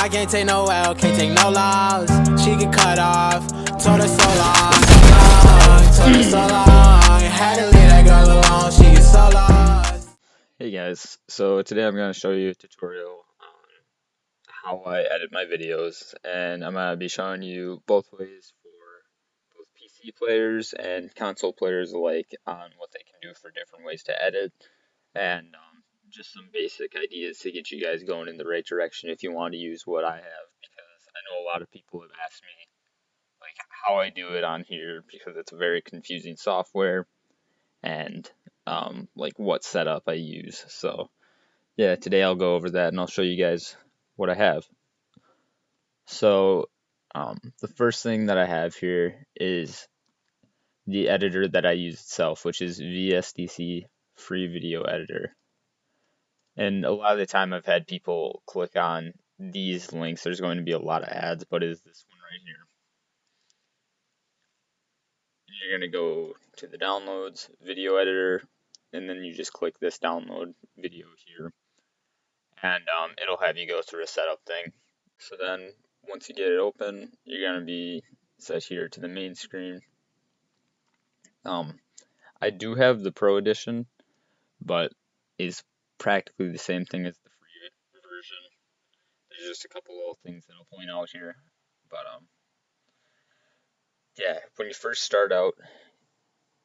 I can't take no L, can't take no loss. She get cut off, told her so long, told her so long. Had to leave that girl alone, she gets so lost. Hey guys, so today I'm going to show you a tutorial on how I edit my videos, and I'm going to be showing you both ways for both PC players and console players alike on what they can do for different ways to edit, and just some basic ideas to get you guys going in the right direction if you want to use what I have, because I know a lot of people have asked me like how I do it on here because it's a very confusing software and like what setup I use. So yeah, today I'll go over that and I'll show you guys what I have. So the first thing that I have here is the editor that I use itself, which is VSDC Free Video Editor. And a lot of the time I've had people click on these links. There's going to be a lot of ads, but it is this one right here. You're going to go to the downloads, video editor, and then you just click this download video here. And it'll have you go through a setup thing. So then once you get it open, you're going to be set here to the main screen. I do have the Pro Edition, but it's practically the same thing as the free version. There's just a couple little things that I'll point out here. But yeah, when you first start out,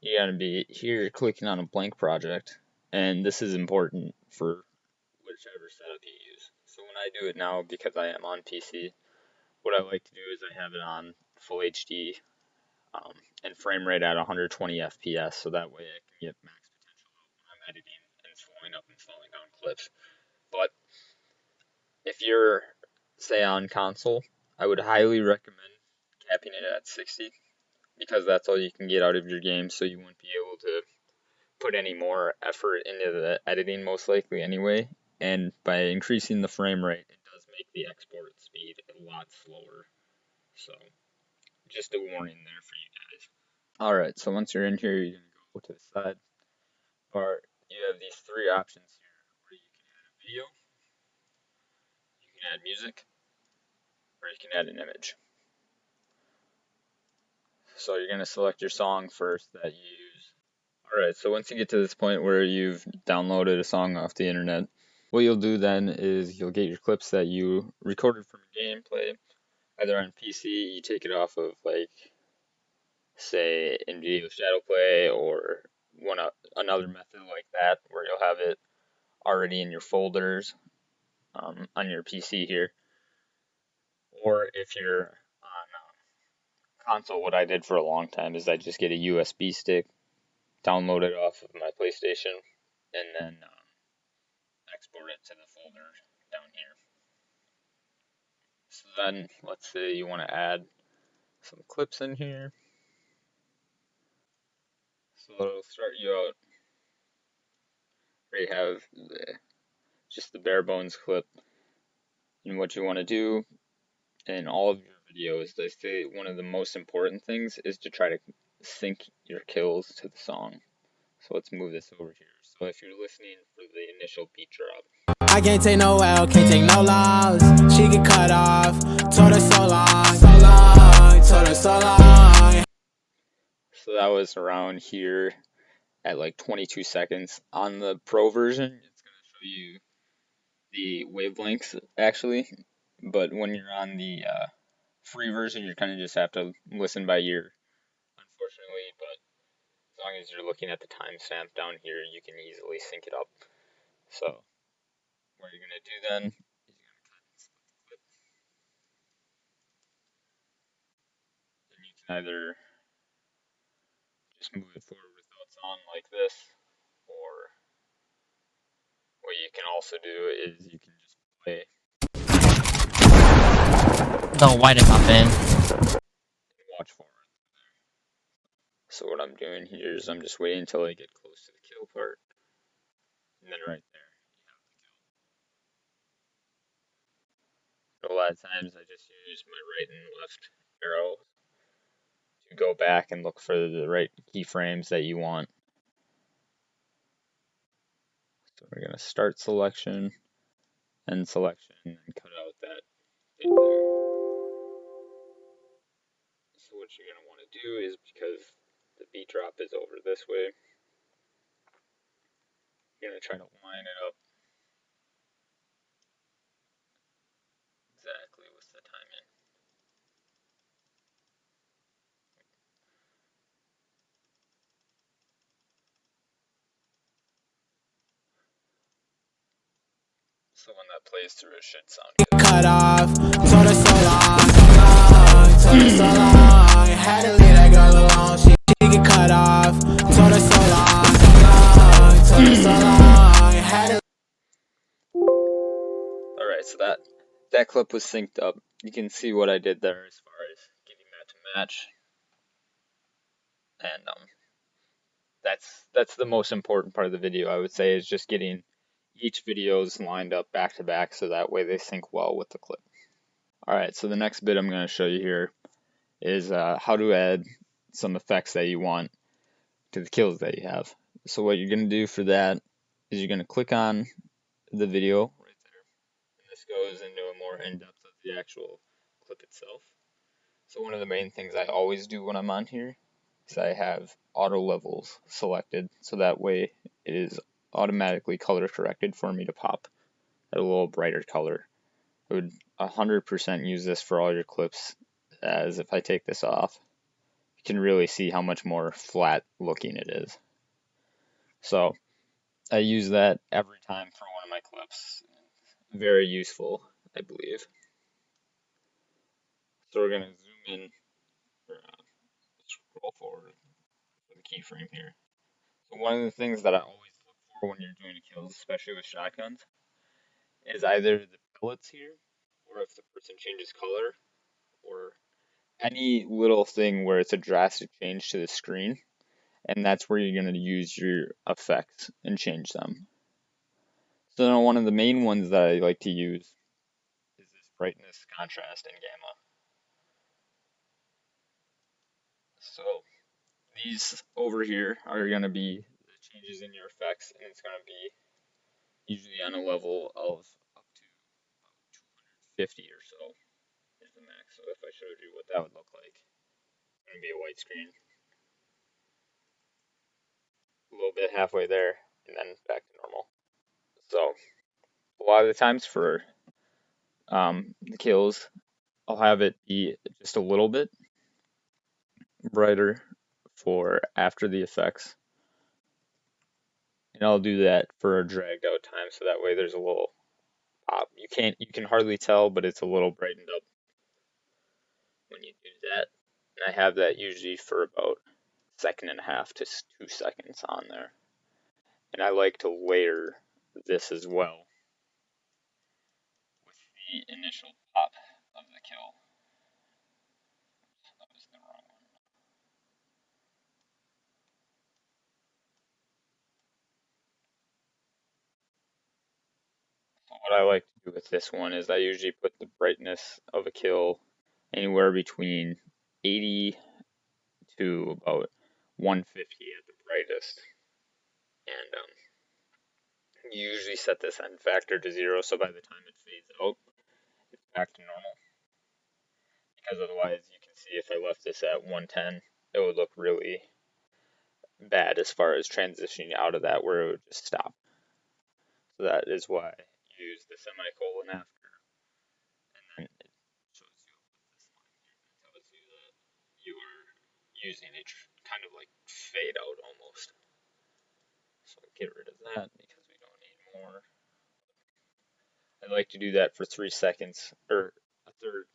you're going to be here clicking on a blank project. And this is important for whichever setup you use. So when I do it now, because I am on PC, what I like to do is I have it on full HD and frame rate at 120 FPS, so that way I can get max potential out when I'm editing and slowing up and slowing down clips. But if you're, say, on console, I would highly recommend capping it at 60, because that's all you can get out of your game, so you won't be able to put any more effort into the editing most likely anyway. And by increasing the frame rate, it does make the export speed a lot slower. So just a warning there for you guys. Alright, so once you're in here, you're going to go to the side part. You have these three options here where you can add a video, you can add music, or you can add an image. So you're going to select your song first that you use. Alright, so once you get to this point where you've downloaded a song off the internet, what you'll do then is you'll get your clips that you recorded from gameplay, either on PC, you take it off of like, say, NVIDIA Shadowplay or another method like that, where you'll have it already in your folders on your PC here. Or if you're on console, what I did for a long time is I just get a USB stick, download it off of my PlayStation, and then export it to the folder down here. So then, let's say you want to add some clips in here. So it'll start you out where you have just the bare bones clip. And what you want to do in all of your videos, they say one of the most important things is to try to sync your kills to the song. So let's move this over here. So if you're listening for the initial beat drop, I can't take no L, can't take no loss. She get cut off, told her so long, told her so long. So that was around here at like 22 seconds. On the Pro version, it's going to show you the wavelengths actually, but when you're on the free version, you kind of just have to listen by ear, unfortunately. But as long as you're looking at the timestamp down here, you can easily sync it up. So what you're going to do then is you're going to cut and split the clip. Then you can either just move it forward without song like this, or what you can also do is you can just play. Don't white it up in. Watch forward. So what I'm doing here is I'm just waiting until I get close to the kill part, and then right there you have the kill. But a lot of times I just use my right and left arrow to go back and look for the right keyframes that you want. So we're going to start selection, end selection, and cut out that right there. So what you're going to want to do is, because the beat drop is over this way, you're going to try to line it up exactly with the timing. So when that plays through, it should sound good. Cut off, told her so long, told her so long. Had to leave that girl alone. She get cut off, told her so long, told her so long. Had to. Alright, so that clip was synced up. You can see what I did there as far as getting that to match. And that's the most important part of the video, I would say, is just getting each videos lined up back to back so that way they sync well with the clip. Alright, so the next bit I'm going to show you here is how to add some effects that you want to the kills that you have. So what you're going to do for that is you're going to click on the video right there. And this goes into a more in-depth of the actual clip itself. So one of the main things I always do when I'm on here is I have auto levels selected, so that way it is automatically color corrected for me to pop at a little brighter color. I would 100% use this for all your clips, as if I take this off, you can really see how much more flat looking it is. So I use that every time for one of my clips. Very useful, I believe. So we're going to zoom in, or scroll forward for the keyframe here. So one of the things that I always look for when you're doing kills, especially with shotguns, is either the pellets here, or if the person changes color, or any little thing where it's a drastic change to the screen, and that's where you're going to use your effects and change them. So now one of the main ones that I like to use is this brightness, contrast, and gamma. So these over here are going to be the changes in your effects, and it's going to be usually on a level of up to about 250 or so is the max. So if I showed you what that would look like, it's going to be a white screen, a little bit halfway there, and then back to normal. So a lot of the times for the kills, I'll have it be just a little bit brighter for after the effects, and I'll do that for a dragged out time, so that way there's a little pop. You can hardly tell, but it's a little brightened up when you do that. And I have that usually for about a second and a half to 2 seconds on there. And I like to layer this as well with the initial pop of the kill. That was the wrong one. So what I like to do with this one is I usually put the brightness of a kill anywhere between 80 to about 150 at the brightest. And you usually set this end factor to 0, so by the time it fades out, it's back to normal. Because otherwise, you can see if I left this at 110, it would look really bad as far as transitioning out of that, where it would just stop. So that is why I use the semicolon after, and then it shows you this line here that tells you that you are using a kind of like fade out almost. So get rid of that because we don't need more. I like to do that for 3 seconds, or a third,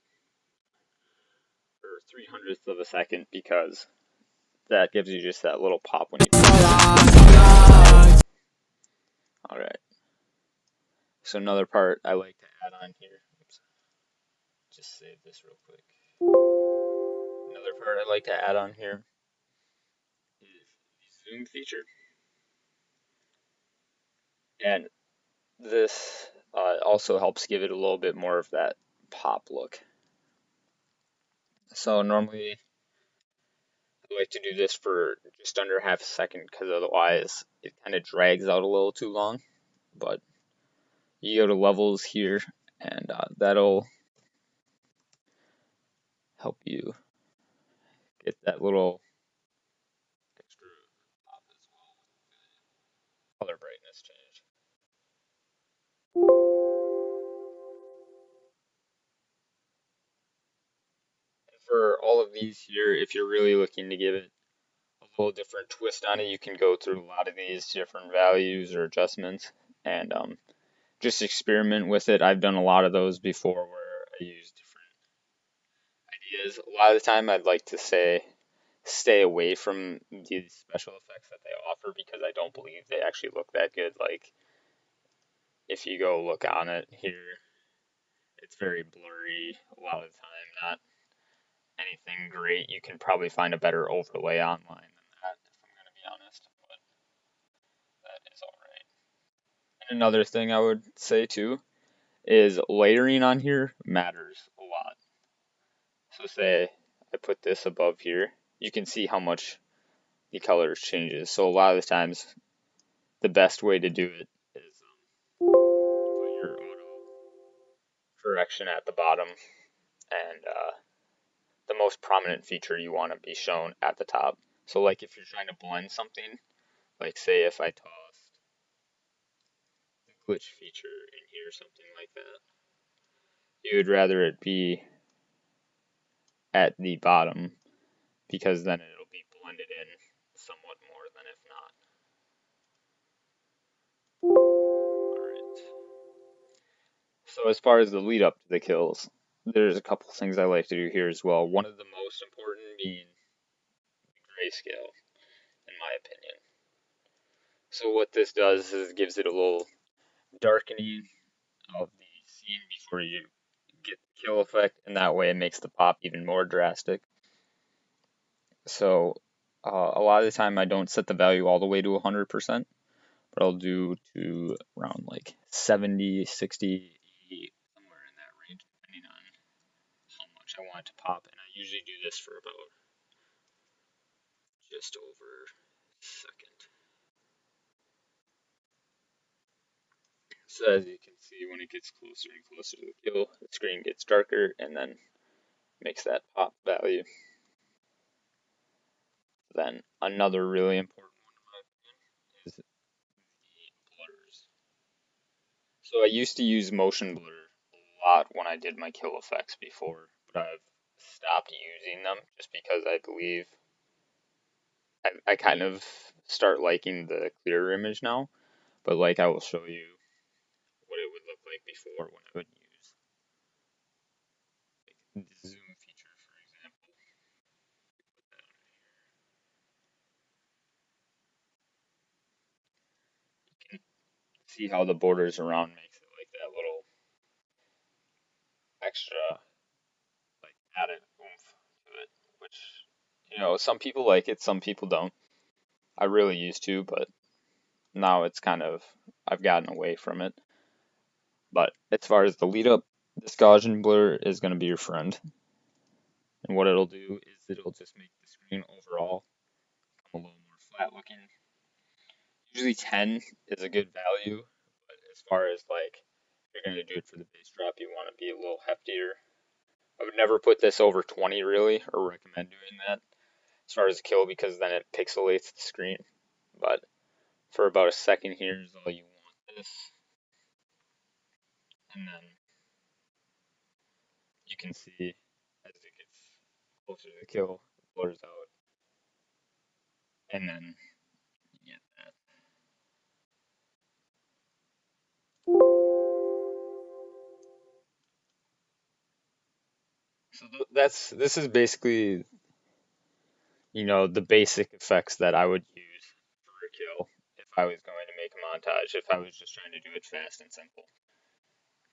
or 300th of a second, because that gives you just that little pop when you. Alright. So another part I like to add on here. Oops. Just save this real quick. Another part I like to add on here is the zoom feature. And this also helps give it a little bit more of that pop look. So normally I like to do this for just under half a second, because otherwise it kind of drags out a little too long. But you go to levels here, and that'll help you get that little extra pop as well. Color brightness change. And for all of these here, if you're really looking to give it a little different twist on it, you can go through a lot of these different values or adjustments and just experiment with it. I've done a lot of those before where I use different ideas. A lot of the time I'd like to say stay away from these special effects that they offer because I don't believe they actually look that good. Like if you go look on it here, it's very blurry a lot of the time, not anything great. You can probably find a better overlay online than that, if I'm going to be honest, but that is alright. And another thing I would say too is layering on here matters a lot. So say I put this above here, you can see how much the colors changes. So a lot of the times the best way to do it is you put your auto correction at the bottom and the most prominent feature you want to be shown at the top. So like if you're trying to blend something, like say if I tossed the glitch feature in here, something like that, you would rather it be at the bottom because then it'll be blended in somewhat more than if not. Alright. So as far as the lead up to the kills, there's a couple things I like to do here as well. One of the most important being grayscale, in my opinion. So what this does is it gives it a little darkening of the scene before you get the kill effect, and that way it makes the pop even more drastic. So a lot of the time I don't set the value all the way to 100%, but I'll do to around like 70, 60, 80, somewhere in that range, depending on how much I want it to pop. And I usually do this for about just over a second. So as you can see, when it gets closer and closer to the kill, the screen gets darker and then makes that pop value. Then another really important one in my opinion is the blurs. So I used to use motion blur a lot when I did my kill effects before, but I've stopped using them just because I believe I kind of start liking the clearer image now. But like I will show you what it would look like before when I would use like the zoom feature, for example. Put that on here. You can see how the borders around makes it like that little extra like added oomph to it, which some people like it, some people don't. I really used to, but now it's kind of I've gotten away from it. But as far as the lead up, this Gaussian blur is going to be your friend. And what it'll do is it'll just make the screen overall come a little more flat looking. Usually 10 is a good value, but as far as like if you're going to do it for the bass drop, you want to be a little heftier. I would never put this over 20 really, or recommend doing that as far as kill because then it pixelates the screen. But for about a second here is all you want this. And then you can see as it gets closer to the kill, it blurs out. And then you get that. So this is basically, the basic effects that I would use for a kill if I was going to make a montage, if I was just trying to do it fast and simple.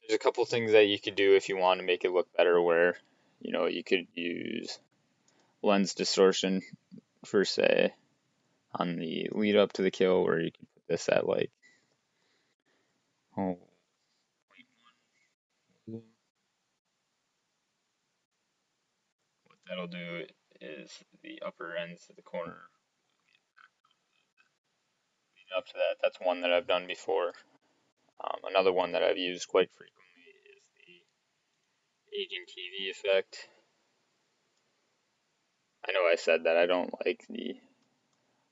There's a couple things that you could do if you want to make it look better where, you could use lens distortion for say on the lead up to the kill where you can put this at like 0.1. What that'll do is the upper ends of the corner lead up to that. That's one that I've done before. Another one that I've used quite frequently is the aging TV effect. I know I said that I don't like the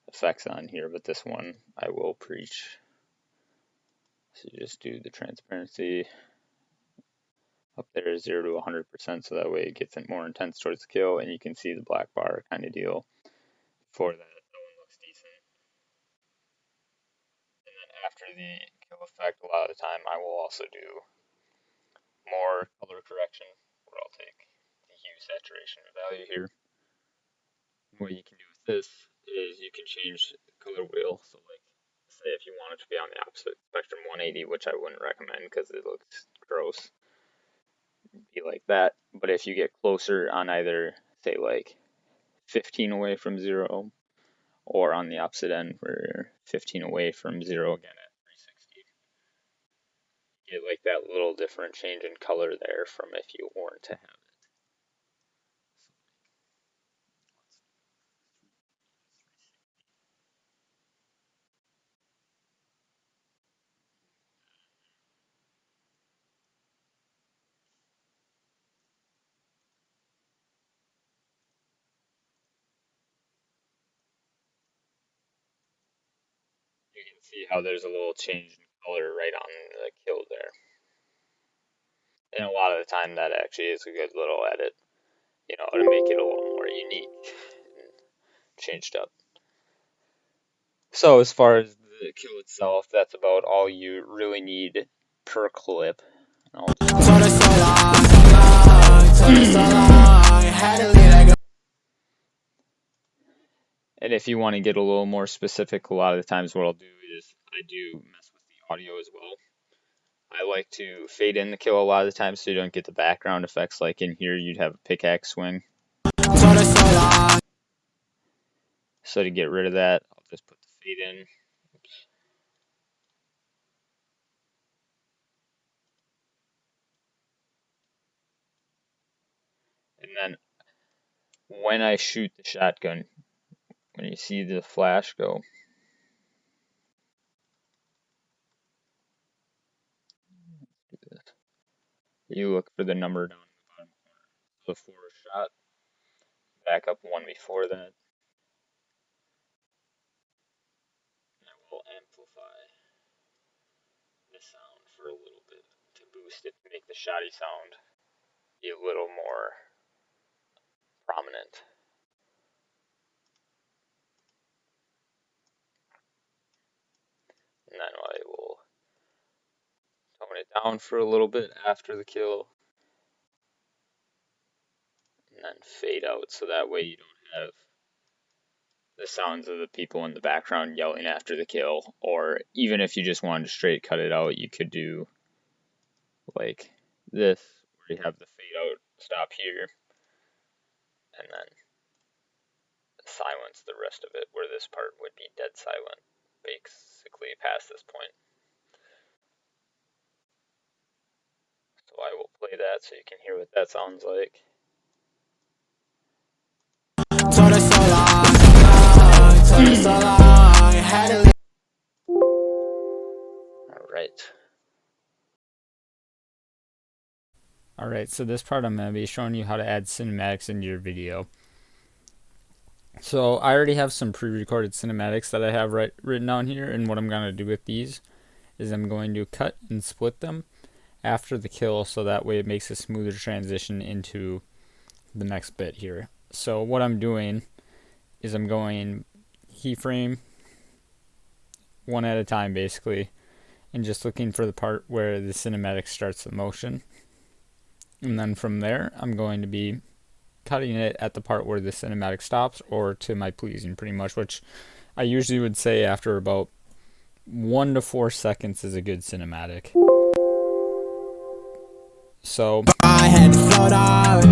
effects on here, but this one I will preach. So you just do the transparency up there is 0 to 100%, so that way it gets more intense towards the kill, and you can see the black bar kind of deal. Before that one looks decent. And then after the kill effect, a lot of the time I will also do more color correction, where I'll take the hue saturation value here. What you can do with this is you can change the color wheel. So like, say if you want it to be on the opposite spectrum 180, which I wouldn't recommend because it looks gross, be like that. But if you get closer on either, say like 15 away from 0, or on the opposite end where 15 away from 0 again at 360, you get like that little different change in color there from if you weren't to have it. You can see how there's a little change in color right on the kill there. And a lot of the time that actually is a good little edit, you know, to make it a little more unique and changed up. So as far as the kill itself, that's about all you really need per clip. And if you want to get a little more specific, a lot of the times what I'll do is I do mess with the audio as well. I like to fade in the kill a lot of the time so you don't get the background effects. Like in here, you'd have a pickaxe swing. So to get rid of that, I'll just put the fade in. Oops. And then when I shoot the shotgun, when you see the flash go, you look for the number down in the bottom corner. So for a shot, back up one before that. And I will amplify the sound for a little bit to boost it, to make the shoddy sound be a little more prominent. And then I will tone it down for a little bit after the kill. And then fade out so that way you don't have the sounds of the people in the background yelling after the kill. Or even if you just wanted to straight cut it out, you could do like this, where you have the fade out stop here, and then silence the rest of it, where this part would be dead silent, basically past this point. So I will play that so you can hear what that sounds like. Alright, so this part I'm going to be showing you how to add cinematics into your video. So I already have some pre-recorded cinematics that I have written down here, and what I'm going to do with these is I'm going to cut and split them after the kill, so that way it makes a smoother transition into the next bit here. So what I'm doing is I'm going keyframe one at a time basically, and just looking for the part where the cinematic starts the motion. And then from there, I'm going to be cutting it at the part where the cinematic stops, or to my pleasing pretty much, which I usually would say after about 1 to 4 seconds is a good cinematic. So I had to float off.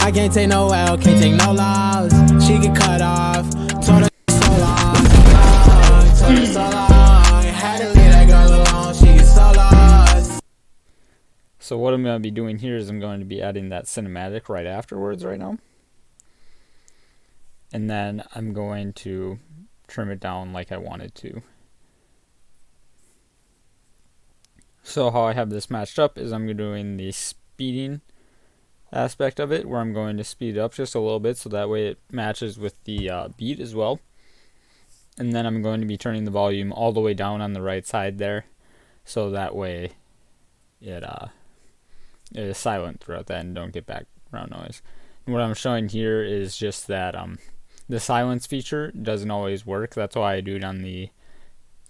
I can't take no L, can't take no loss. She get cut off. Told her so long. Told her so long. Had to leave that girl alone. She get so lost. So what I'm going to be doing here is I'm going to be adding that cinematic right afterwards right now. And then I'm going to trim it down like I wanted to. So how I have this matched up is I'm doing the speeding aspect of it, where I'm going to speed it up just a little bit so that way it matches with the beat as well. And then I'm going to be turning the volume all the way down on the right side there, so that way it is silent throughout that and don't get background noise. And what I'm showing here is just that the silence feature doesn't always work. That's why I do it on the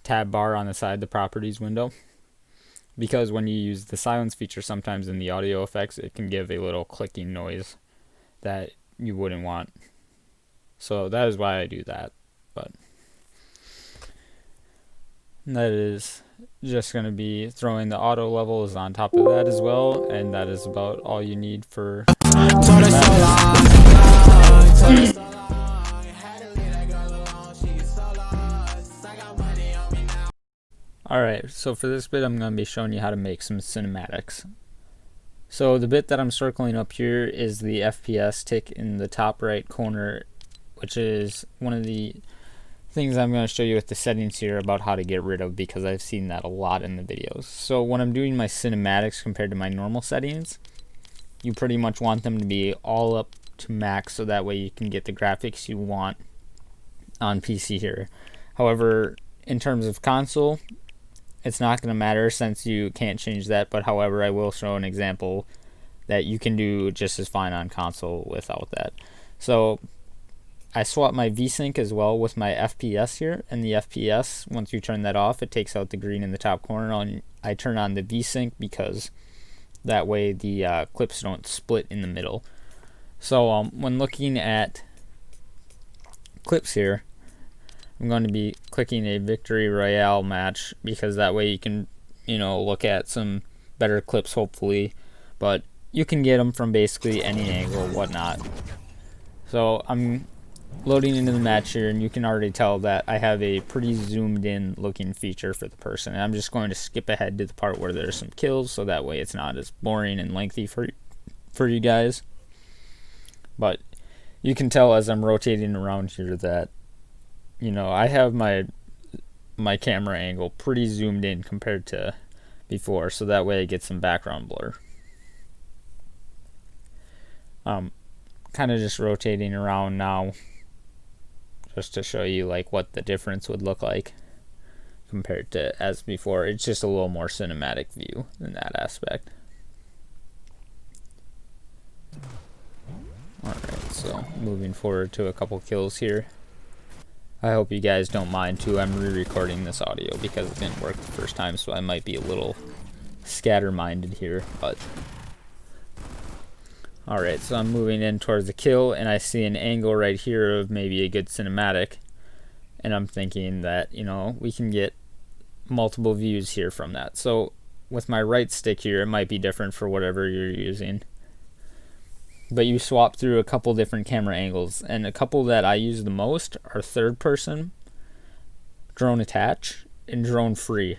tab bar on the side, the properties window. Because when you use the silence feature, sometimes in the audio effects, it can give a little clicking noise that you wouldn't want. So that is why I do that. But that is just going to be throwing the auto levels on top of that as well, and that is about all you need for Alright, so for this bit I'm going to be showing you how to make some cinematics. So the bit that I'm circling up here is the FPS tick in the top right corner, which is one of the things I'm going to show you with the settings here about how to get rid of, because I've seen that a lot in the videos. So when I'm doing my cinematics compared to my normal settings, you pretty much want them to be all up to max, so that way you can get the graphics you want on PC here. However, in terms of console, it's not going to matter since you can't change that, but however, I will show an example that you can do just as fine on console without that. So I swap my VSync as well with my FPS here, and the FPS, once you turn that off, it takes out the green in the top corner. And I turn on the VSync because that way the clips don't split in the middle. So when looking at clips here, I'm going to be clicking a Victory Royale match, because that way you can, look at some better clips hopefully, but you can get them from basically any angle, whatnot. So I'm loading into the match here, and you can already tell that I have a pretty zoomed in looking feature for the person. And I'm just going to skip ahead to the part where there's some kills, so that way it's not as boring and lengthy for you guys. But you can tell as I'm rotating around here that I have my camera angle pretty zoomed in compared to before, so that way I get some background blur. Kind of just rotating around now just to show you like what the difference would look like compared to as before. It's just a little more cinematic view in that aspect. Alright, so moving forward to a couple kills here. I hope you guys don't mind too. I'm re-recording this audio because it didn't work the first time, so I might be a little scatter-minded here, but alright, so I'm moving in towards the kill, and I see an angle right here of maybe a good cinematic, and I'm thinking that, we can get multiple views here from that. So with my right stick here, it might be different for whatever you're using, but you swap through a couple different camera angles, and a couple that I use the most are third person, drone attach, and drone free.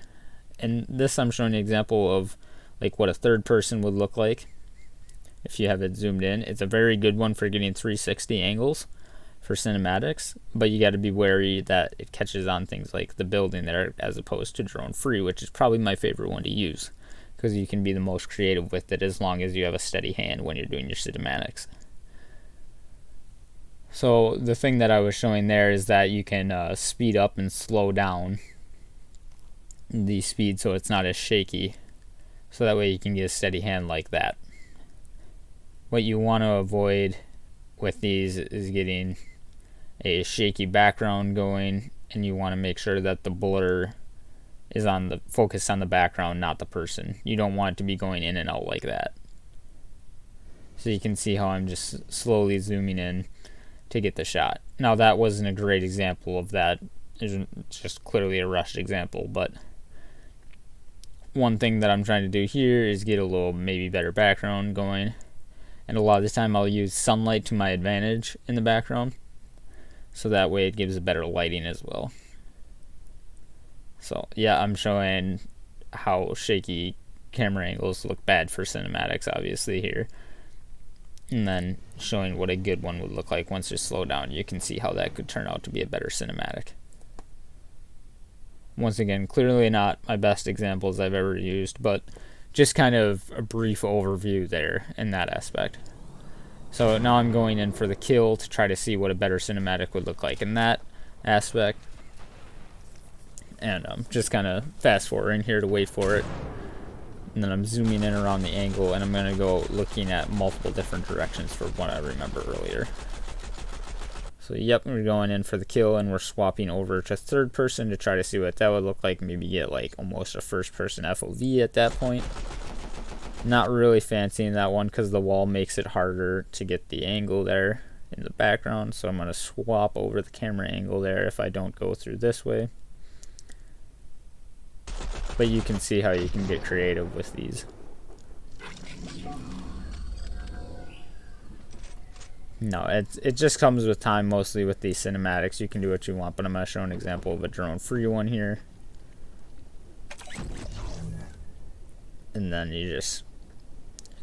And this I'm showing an example of like what a third person would look like if you have it zoomed in. It's a very good one for getting 360 angles for cinematics, but you got to be wary that it catches on things like the building there, as opposed to drone free, which is probably my favorite one to use, because you can be the most creative with it as long as you have a steady hand when you're doing your cinematics. So the thing that I was showing there is that you can speed up and slow down the speed so it's not as shaky, so that way you can get a steady hand like that. What you want to avoid with these is getting a shaky background going, and you want to make sure that the blur is on the focus on the background, not the person. You don't want it to be going in and out like that. So you can see how I'm just slowly zooming in to get the shot. Now that wasn't a great example of that. It's just clearly a rushed example, but one thing that I'm trying to do here is get a little maybe better background going. And a lot of the time I'll use sunlight to my advantage in the background, so that way it gives a better lighting as well. So yeah, I'm showing how shaky camera angles look bad for cinematics obviously here, and then showing what a good one would look like once you slow down. You can see how that could turn out to be a better cinematic. Once again, clearly not my best examples I've ever used, but just kind of a brief overview there in that aspect. So now I'm going in for the kill to try to see what a better cinematic would look like in that aspect. And I'm just kind of fast forwarding here to wait for it. And then I'm zooming in around the angle, and I'm going to go looking at multiple different directions for what I remember earlier. So yep, we're going in for the kill, and we're swapping over to third person to try to see what that would look like. Maybe get like almost a first person FOV at that point. Not really fancying that one because the wall makes it harder to get the angle there in the background. So I'm going to swap over the camera angle there if I don't go through this way. But you can see how you can get creative with these. No, it just comes with time mostly with these cinematics. You can do what you want, but I'm going to show an example of a drone free one here. And then you just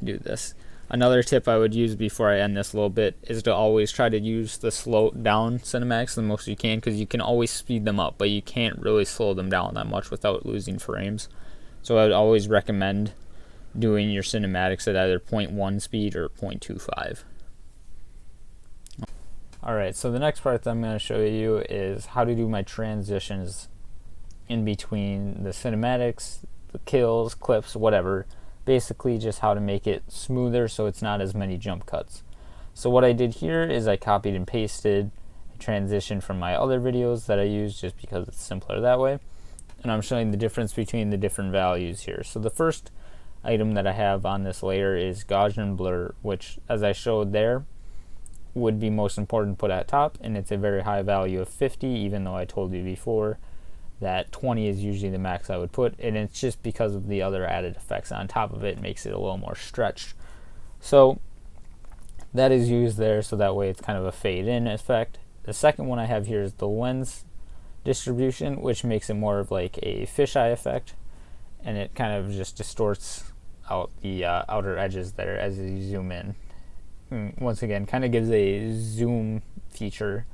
do this. Another tip I would use before I end this a little bit is to always try to use the slow down cinematics the most you can, because you can always speed them up, but you can't really slow them down that much without losing frames. So I would always recommend doing your cinematics at either 0.1 speed or 0.25. Alright, so the next part that I'm going to show you is how to do my transitions in between the cinematics, the kills, clips, whatever. Basically just how to make it smoother so it's not as many jump cuts. So what I did here is I copied and pasted a transition from my other videos that I use just because it's simpler that way. And I'm showing the difference between the different values here. So the first item that I have on this layer is Gaussian blur, which as I showed there would be most important to put at top, and it's a very high value of 50, even though I told you before that 20 is usually the max I would put, and it's just because of the other added effects on top of it makes it a little more stretched. So that is used there, so that way it's kind of a fade in effect. The second one I have here is the lens distribution, which makes it more of like a fisheye effect, and it kind of just distorts out the outer edges there as you zoom in. Once again, kind of gives a zoom feature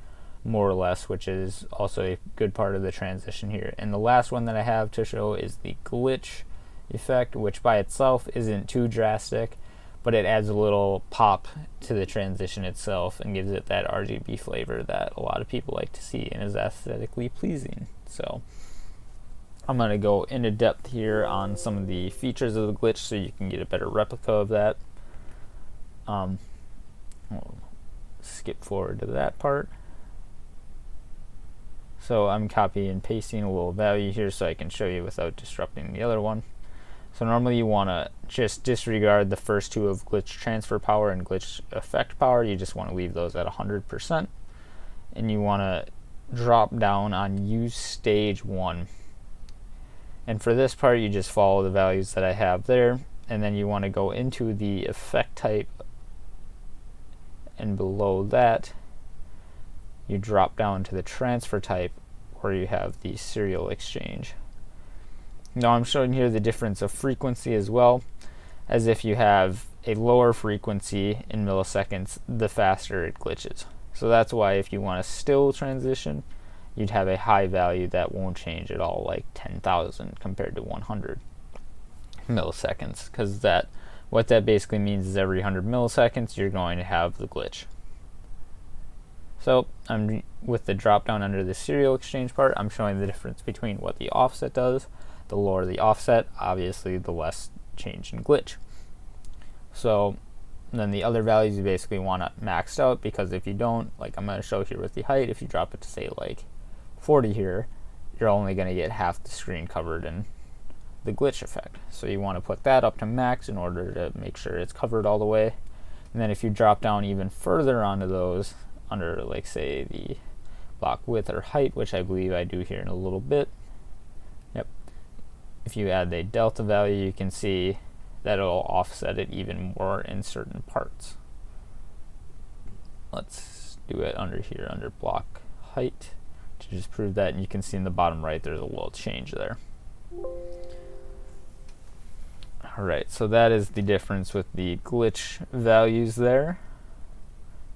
more or less, which is also a good part of the transition here. And the last one that I have to show is the glitch effect, which by itself isn't too drastic, but it adds a little pop to the transition itself and gives it that RGB flavor that a lot of people like to see and is aesthetically pleasing. So I'm going to go into depth here on some of the features of the glitch so you can get a better replica of that. We'll skip forward to that part. So I'm copying and pasting a little value here so I can show you without disrupting the other one. So normally you want to just disregard the first two of glitch transfer power and glitch effect power. You just want to leave those at 100%. And you want to drop down on use stage 1. And for this part you just follow the values that I have there. And then you want to go into the effect type, and below that you drop down to the transfer type where you have the serial exchange. Now I'm showing here the difference of frequency as well, as if you have a lower frequency in milliseconds, the faster it glitches. So that's why if you want a still transition, you'd have a high value that won't change at all, like 10,000 compared to 100 milliseconds, because what that basically means is every 100 milliseconds you're going to have the glitch. So I'm with the drop down under the serial exchange part, I'm showing the difference between what the offset does. The lower the offset, obviously the less change in glitch. So then the other values you basically want to maxed out, because if you don't, like I'm going to show here with the height, if you drop it to say like 40 here, you're only going to get half the screen covered in the glitch effect. So you want to put that up to max in order to make sure it's covered all the way. And then if you drop down even further onto those, under like say the block width or height, which I believe I do here in a little bit. Yep. If you add the delta value, you can see that it'll offset it even more in certain parts. Let's do it under here, under block height, to just prove that. And you can see in the bottom right there's a little change there. Alright, so that is the difference with the glitch values there.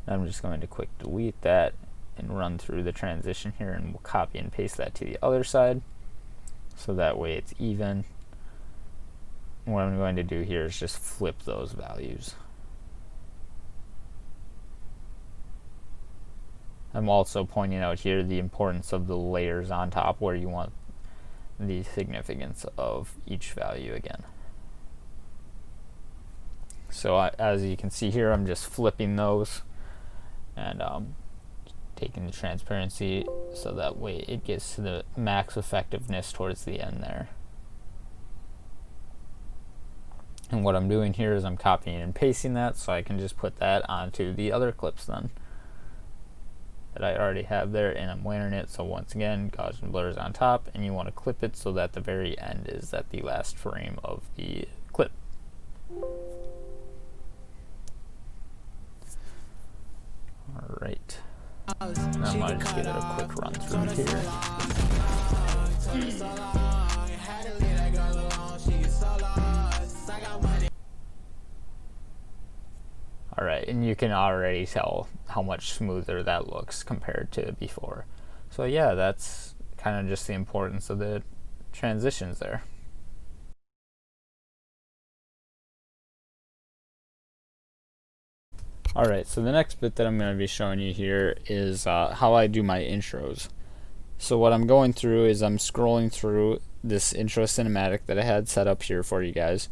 I'm just going to quick delete that and run through the transition here, and we'll copy and paste that to the other side so that way it's even. what I'm going to do here is just flip those values. I'm also pointing out here the importance of the layers on top, where you want the significance of each value again. So as you can see here, I'm just flipping those and taking the transparency so that way it gets to the max effectiveness towards the end there. And what I'm doing here is I'm copying and pasting that so I can just put that onto the other clips then that I already have there, and I'm layering it. So once again, Gaussian blur is on top, and you want to clip it so that the very end is at the last frame of the clip. Alright, now I might just give it a quick run through here. Alright, and you can already tell how much smoother that looks compared to before. So yeah, that's kind of just the importance of the transitions there. Alright, so the next bit that I'm going to be showing you here is how I do my intros. So what I'm going through is I'm scrolling through this intro cinematic that I had set up here for you guys.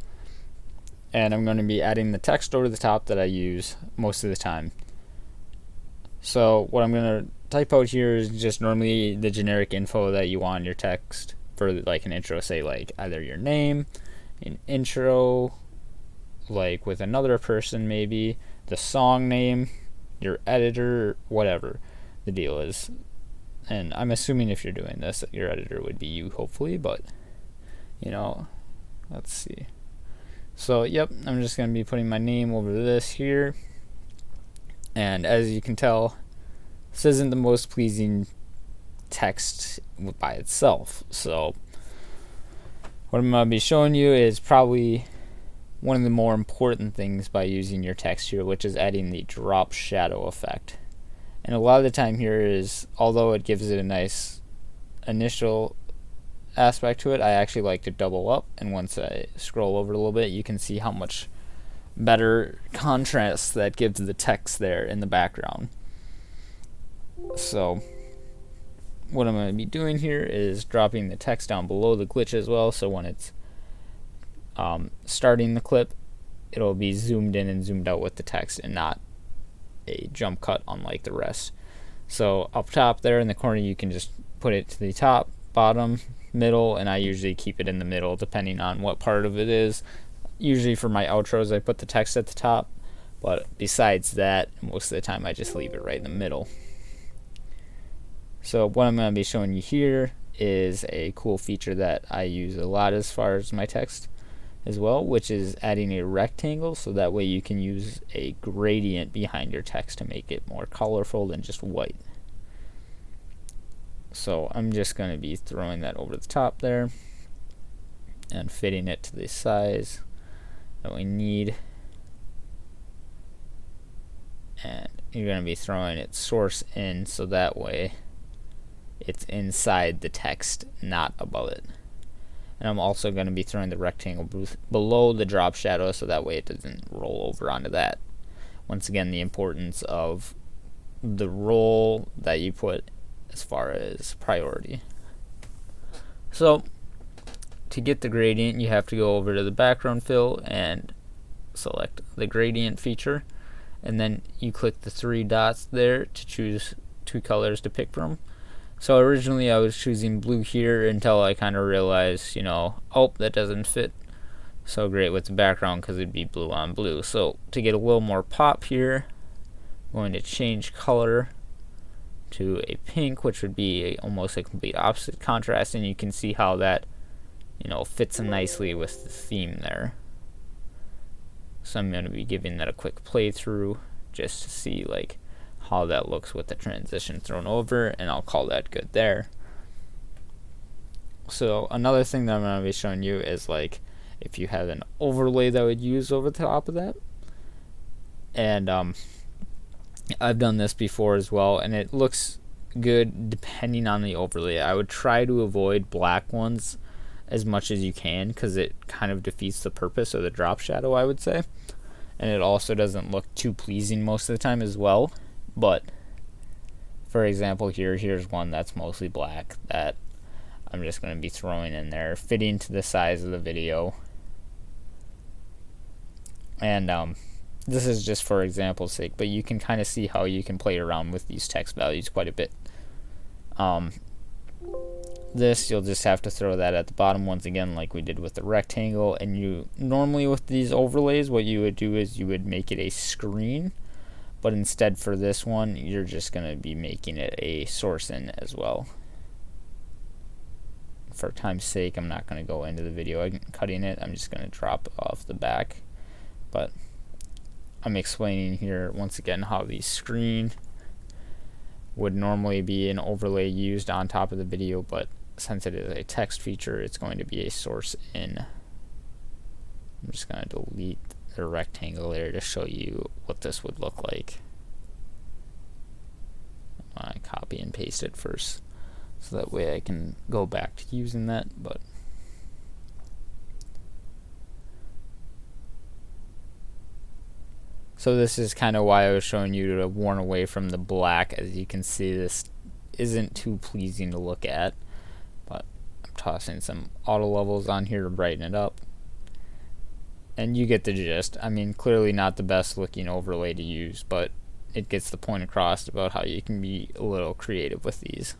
And I'm going to be adding the text over the top that I use most of the time. So what I'm going to type out here is just normally the generic info that you want in your text for like an intro, say like either your name, an intro, like with another person maybe, the song name, your editor, whatever the deal is. And I'm assuming if you're doing this, that your editor would be you, hopefully, but you know, let's see. So yep, I'm just going to be putting my name over this here, and as you can tell, this isn't the most pleasing text by itself. So what I'm going to be showing you is probably one of the more important things by using your text here, which is adding the drop shadow effect. And a lot of the time here is, although it gives it a nice initial aspect to it, I actually like to double up, and once I scroll over a little bit, you can see how much better contrast that gives the text there in the background. So what I'm going to be doing here is dropping the text down below the glitch as well, so when it's starting the clip, it'll be zoomed in and zoomed out with the text and not a jump cut unlike the rest. So up top there in the corner, you can just put it to the top, bottom, middle, and I usually keep it in the middle depending on what part of it is. Usually for my outros I put the text at the top, but besides that, most of the time I just leave it right in the middle. So what I'm going to be showing you here is a cool feature that I use a lot as far as my text as well, which is adding a rectangle, so that way you can use a gradient behind your text to make it more colorful than just white. So I'm just going to be throwing that over the top there and fitting it to the size that we need. And you're going to be throwing its source in, so that way it's inside the text, not above it. And I'm also going to be throwing the rectangle below the drop shadow, so that way it doesn't roll over onto that. Once again, the importance of the roll that you put as far as priority. So to get the gradient, you have to go over to the background fill and select the gradient feature, and then you click the three dots there to choose two colors to pick from. So originally I was choosing blue here until I kind of realized, you know, oh, that doesn't fit so great with the background because it'd be blue on blue. So to get a little more pop here, I'm going to change color to a pink, which would be almost a complete opposite contrast, and you can see how that, you know, fits nicely with the theme there. So I'm going to be giving that a quick playthrough just to see like how that looks with the transition thrown over, and I'll call that good there. So another thing that I'm going to be showing you is like if you have an overlay that I would use over the top of that, and I've done this before as well, and it looks good depending on the overlay. I would try to avoid black ones as much as you can, because it kind of defeats the purpose of the drop shadow, I would say. And it also doesn't look too pleasing most of the time as well. But for example, here's one that's mostly black that I'm just going to be throwing in there, fitting to the size of the video. And this is just for example's sake, but you can kind of see how you can play around with these text values quite a bit. This, you'll just have to throw that at the bottom once again, like we did with the rectangle. And you normally with these overlays, what you would do is you would make it a screen, but instead for this one, you're just going to be making it a source in as well. For time's sake, I'm not going to go into the video cutting it. I'm just going to drop off the back. But I'm explaining here once again how the screen would normally be an overlay used on top of the video, but since it is a text feature, it's going to be a source in. I'm just going to delete the rectangle there to show you what this would look like. I copy and paste it first, so that way I can go back to using that. But so this is kind of why I was showing you to warn away from the black. As you can see, this isn't too pleasing to look at, but I'm tossing some auto levels on here to brighten it up. And you get the gist. I mean, clearly not the best looking overlay to use, but it gets the point across about how you can be a little creative with these.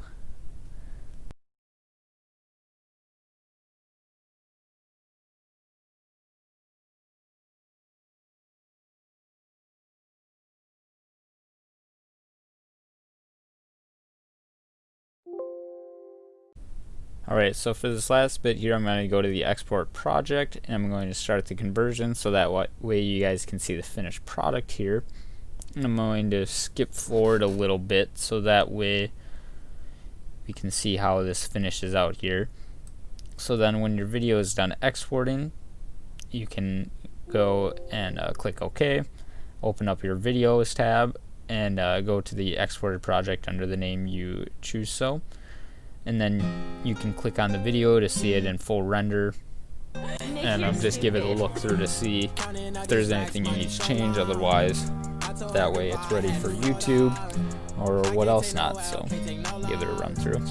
Alright, so for this last bit here, I'm going to go to the export project, and I'm going to start the conversion so that way you guys can see the finished product here. And I'm going to skip forward a little bit so that way we can see how this finishes out here. So then when your video is done exporting, you can go and click OK, open up your videos tab, and go to the exported project under the name you choose so. And then you can click on the video to see it in full render, and just give it a look through to see if there's anything you need to change. Otherwise, that way it's ready for YouTube or what else not. So give it a run through.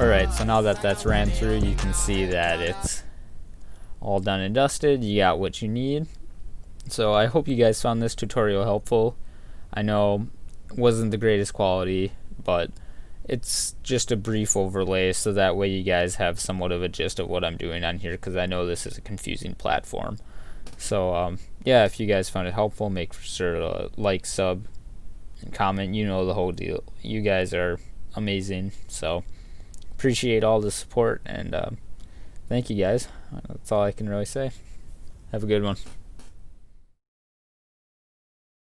Alright, so now that that's ran through, you can see that it's all done and dusted. You got what you need. So I hope you guys found this tutorial helpful. I know it wasn't the greatest quality, but it's just a brief overlay so that way you guys have somewhat of a gist of what I'm doing on here, because I know this is a confusing platform. So yeah, if you guys found it helpful, make sure to like, sub, and comment. You know the whole deal. You guys are amazing, so appreciate all the support, and thank you guys. That's all I can really say. Have a good one.